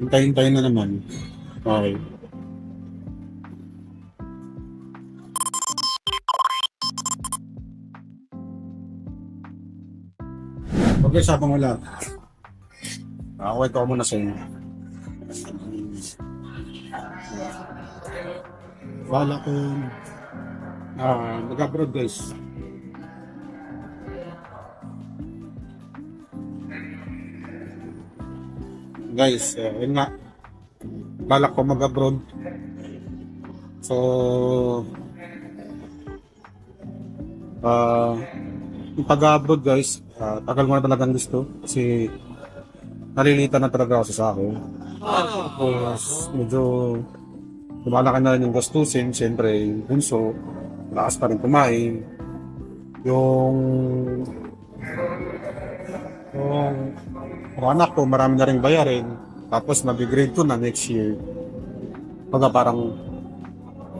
Hintayin-tayin na naman. Okay. Okay, sa akong wala. Kwento ko muna sa inyo. Wala ko mag-abroad guys. Guys, yun nga. Balak ko mag-abroad. So, yung pag-abroad guys, tagal mo na talagang gusto kasi nalilita na talaga ako sa akin. Tapos medyo lumalaki na rin yung gastusin, siyempre yung bunso, lakas pa rin kumain. Yung, yung anak ko, marami na rin bayarin. Tapos mag-grade 2 na next year. Parang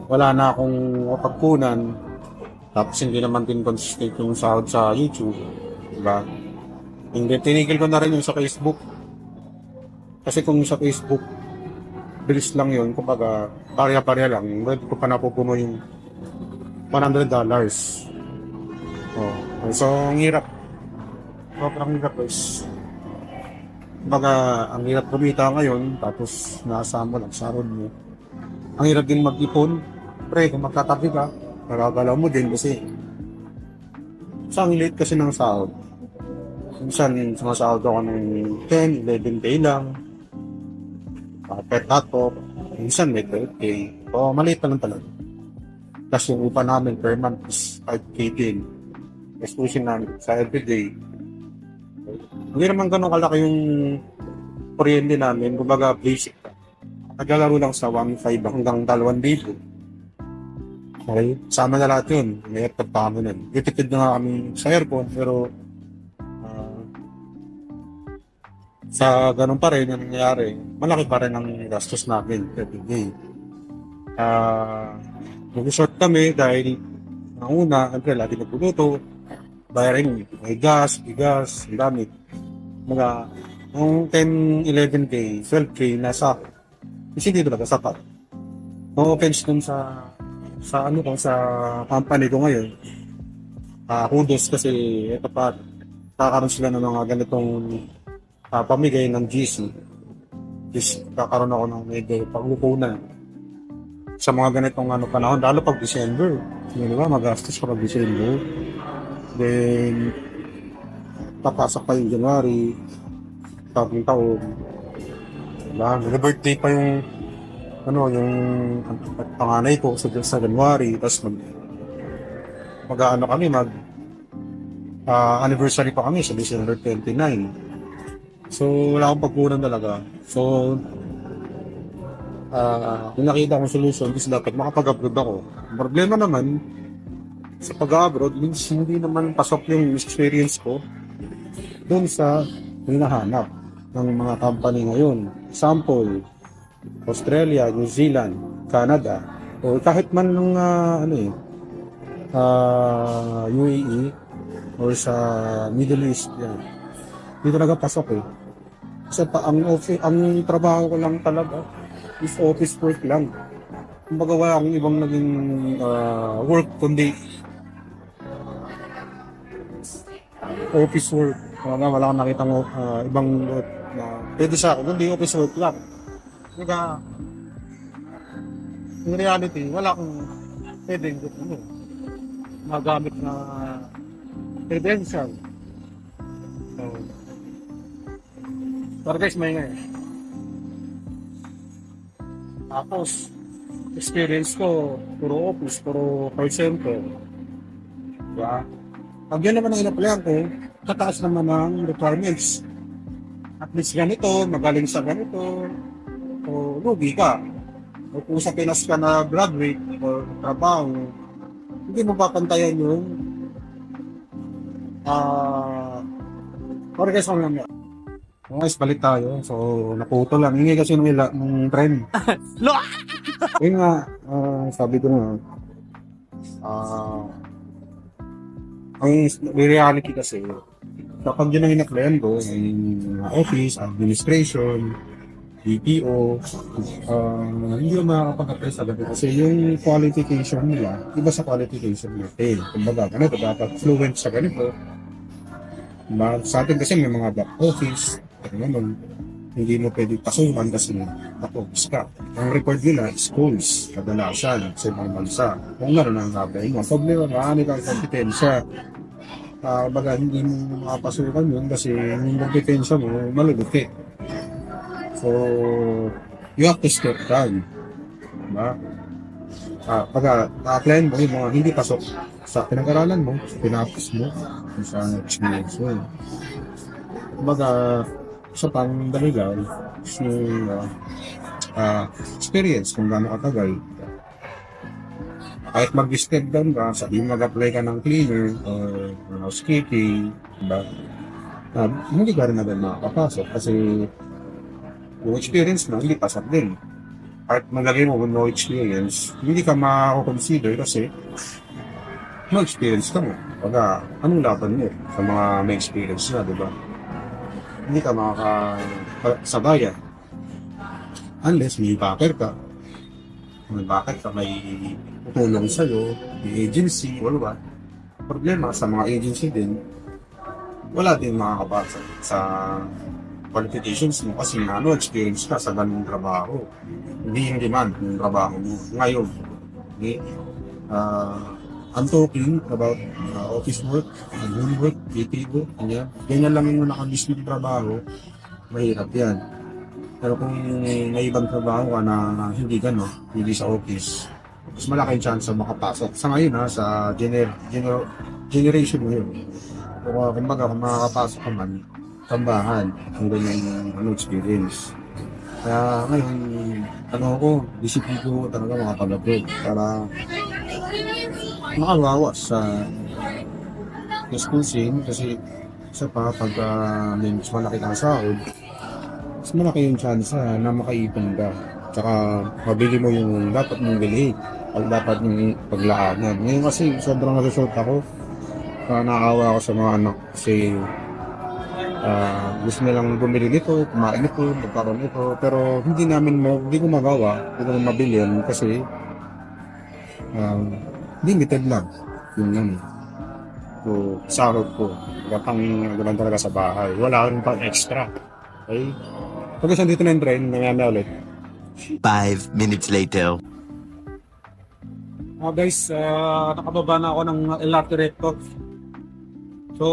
wala na akong mapagkunan. Tapos hindi naman din consistent yung sahod sa YouTube. Diba? Hindi, tinigil ko na rin yung sa Facebook. Kasi kung sa Facebook, bilis lang yun. Kumbaga, pareha-pareha lang. Hindi ko pa napupuno yung $100. Oh. So, ang hirap. Sobrang hirap guys. Kumbaga, ang hirap kumita ngayon, tapos nasa mo lang, sarod mo. Ang hirap din mag-ipon. Pre, kung magtatabi ka, nagagalaw mo din kasi ang late kasi ng sahod. Minsan, sumasahod ako ng 10, 11 day lang. Pet hotpot. Minsan, may 12K. O, maliit pa lang talaga. Tapos yung upa namin per month is 5K din. Exclusion namin sa everyday. Hindi naman ganun kalaki yung kuryente namin. Kumbaga, basic. Naglalaro lang sa 1.5 hanggang 2,000. Okay? Sama na lahat yun. May aircon pa kami nun. Itipid na nga kami sa aircon, pero sa ganun pa rin yung nangyayari, malaki pa rin ang gastos namin every day. Mag-short kami dahil ang una, siyempre lagi nagluluto, bayarin, may gas, bigas, ang dami. Mga, yung 10, 11K, 12K, nasa, kasi hindi talaga sapat. No offense dun sa company ko ngayon. Kudos kasi ito pa, kakaroon sila ng mga ganitong pamigay ng GC. Kakaroon ako ng medyo panglukunan sa mga ganitong panahon, lalo pag December. Di ba, magastos pa pag December. Then, papasok pa yung January, bagong taon. Diba? Birthday pa yung yung panganay ko sa January, tapos mag-ano kami, anniversary pa kami sa December 29. So, wala akong pagkunan talaga. So, kung nakita kong solution, is dapat makapag-abroad ako. Ang problema naman, sa pag-abroad, hindi naman pasok yung experience ko doon sa hinahanap ng mga company ngayon. Example, Australia, New Zealand, Canada, o kahit man ng UAE or sa Middle East, yan. Hindi talaga pasok eh. Kasi ang trabaho ko lang talaga is office work lang. Kumbaga wala akong ibang naging work kundi office work. Wala akong nakita ibang work na pwede sa akin, kundi office work lang. Kumbaga, in reality, wala akong pwedeng magamit na credential. So, pero guys, may nga tapos, experience ko, puro office, puro call center. Diba? Pag yun naman ang inaplayan ko, tataas naman ang requirements. At least ganito, magaling sa ganito, o lugi ka. O kung sa Pinas ka na graduate o trabaho, hindi mo papantayan yung or guys, guys, balik tayo. So, naputo lang. Hingi kasi ng trend. No! Yun nga, sabi ko nga, ang reality kasi, kapag yun ang inaplayan ko, yung office, administration, BPO, hindi ko makakapag-apply sa ganito kasi yung qualification nila, iba sa qualification natin. Kumbaga, ganito, dapat fluent sa ganito. Sa atin kasi may mga back office, pero naman, hindi mo pwede pasukan kasi back office ka. Ang record nila, schools, kadalasan sa ibang bansa. Kung naroon ang apply mo, problema, marami kang kompetensya. Baga, hindi mo makapasukan yun kasi yung kompetensya mo, malulupit. So, you have to step down. Diba? Pag-a-apply mo yung mga hindi pasok sa pinag-aralan mo, sa pinapos mo, kung sa experience mo. Kumbaga, sa pang daligal, yung experience kung gaano katagal. Kahit mag-step down ka, sabi mo mag-apply ka ng cleaner or housekeeping, diba? Hindi ka rin na din makakapasok kasi yung experience mo, hindi pasok din. Kahit maglagay mo no experience, hindi ka makakonsider kasi no experience ka mo. Pagka, anong laban mo sa mga may experience na, di ba? Hindi ka makakasabayan. Unless may backer ka. May backer ka, may tutulong sa'yo, may agency, wala ba? Problema sa mga agency din, wala din makakapasok sa qualifications mo kasi ano, experience ka sa ganung trabaho. Hindi yung demand yung trabaho mo. Ngayon, okay, I'm talking about office work, homework, BPO, ganyan. Ganyan lang yung nakabis ng trabaho, mahirap yan. Pero kung may ibang trabaho ka na hindi gano'n, hindi sa office, mas malaki yung chance na makapasok. Sa ngayon sa generation mo yun. Kumbaga, kung makakapasok ka man, tambahan ang ganyan experience. Kaya ngayon, disiplino ko talaga makapag-upload para makabawas sa school scene kasi isa pa pag may mas malaki kang sahod, mas malaki yung chance na makaipon ka. Tsaka mabili mo yung dapat mong bilhin o dapat mong paglaanan. Ngayon kasi sobrang resort ako. Nakakawa ako sa mga anak kasi gusto nilang bumili nito, kumain nito, magkaroon nito, pero hindi ko magawa, hindi ko mabili yan kasi limited lang yung ano. So, sahod ko, gano'n talaga sa bahay. Wala rin pang extra. Okay? Pag isang dito na yung train, nangyami ulit. 5 minutes later. Guys, nakababa na ako ng LRT Recto. So,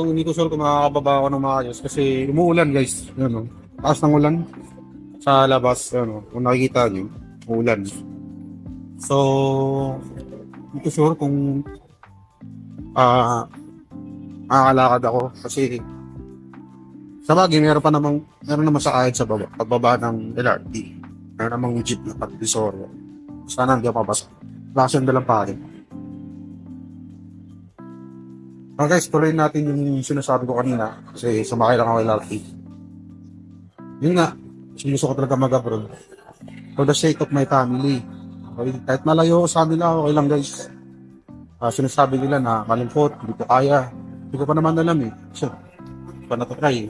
hindi ko sure kung makakababa ako ng maayos kasi umuulan guys. Ano, taas ng ulan sa labas. Ano, kung nakikita nyo, umuulan. So, hindi ko sure kung makakalakad ako kasi sa bagay, meron naman sa kahit sa baba, pagbaba ng LRT. Meron namang jeep na patisoryo. Sana hindi ako papasok. Bakit dalang pare. Guys, tuloy natin yung sinasabi ko kanina kasi sumakay lang ako LRT. Yun nga, sinuso ko talaga mag-abroad for the sake of my family. Okay? Kahit malayo ko sa kanila, okay lang guys. Sinasabi nila na malungkot, hindi ko kaya. Hindi ko pa naman alam eh. So, hindi pa natatry.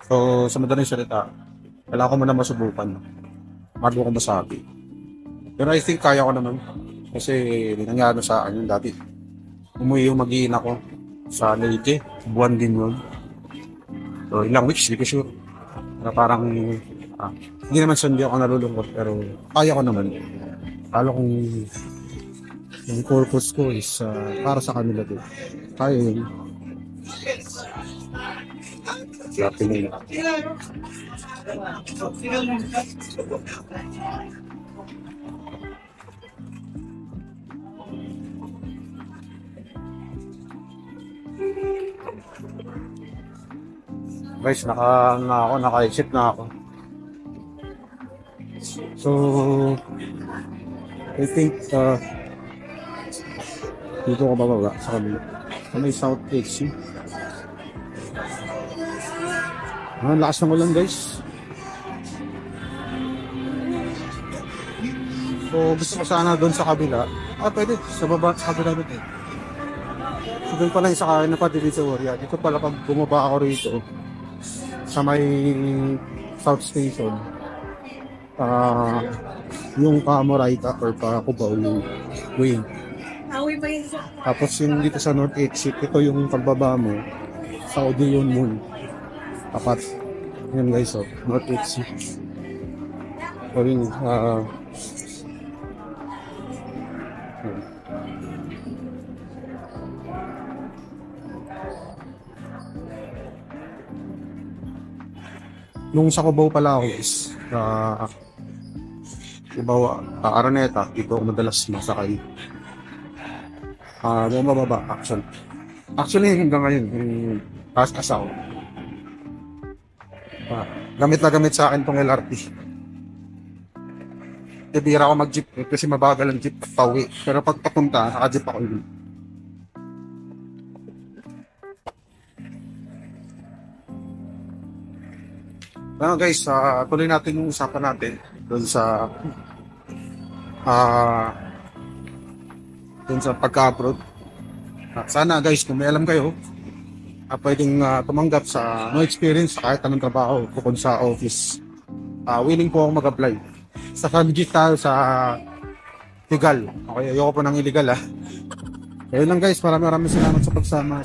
So, sa madaling salita, kailangan ko muna masubukan bago ko masabi. Pero I think kaya ko naman kasi nangyari sa akin yung dati. Umuwi yung mag-iin ako sa Leyte, buwan din yun. So, ilang weeks, hindi ko sure. Pero parang, hindi naman hindi ako nalulungkot, pero kaya ko naman. Kala kong yung purpose ko is para sa kanila din. Kaya yun. Happy nila. Guys, naka-exit na ako. So, I think, dito ko bababa sa kabila. Sa may South Exit. Ang lakas ng ulan guys. So, gusto ko sana doon sa kabila. Pwede. Sa baba, sa kabila doon eh. So, doon pala yung sakay na pati dito sa Warrior. Dito pala pag bumaba ako rito, sa may South Station. Yung Kamorayta or pa Cubao yung way. Tapos yung dito sa North Exit, ito yung pagbaba mo sa Odeon Mall. Tapat. Yan guys, oh, North Exit. O yun, nung sa Cubao pala ako guys, Cubao, Araneta, dito ako madalas masakay. Bumababa, actually hanggang ngayon, yung taas ako. Gamit na gamit sa akin tong LRT. Bibira ako mag-jeep kasi mabagal ang jeep pauwi. Pero pag papunta, naka-jeep ako yun. Guys, tuloy natin yung usapan natin doon sa pagka-abroad. Sana guys, kung may alam kayo, pwedeng tumanggap sa no experience kahit anong trabaho bukod sa office. Willing po akong mag-apply. Sa digital, sa legal. Okay, ayoko po ng illegal Ayun lang guys, maraming salamat sa pagsama.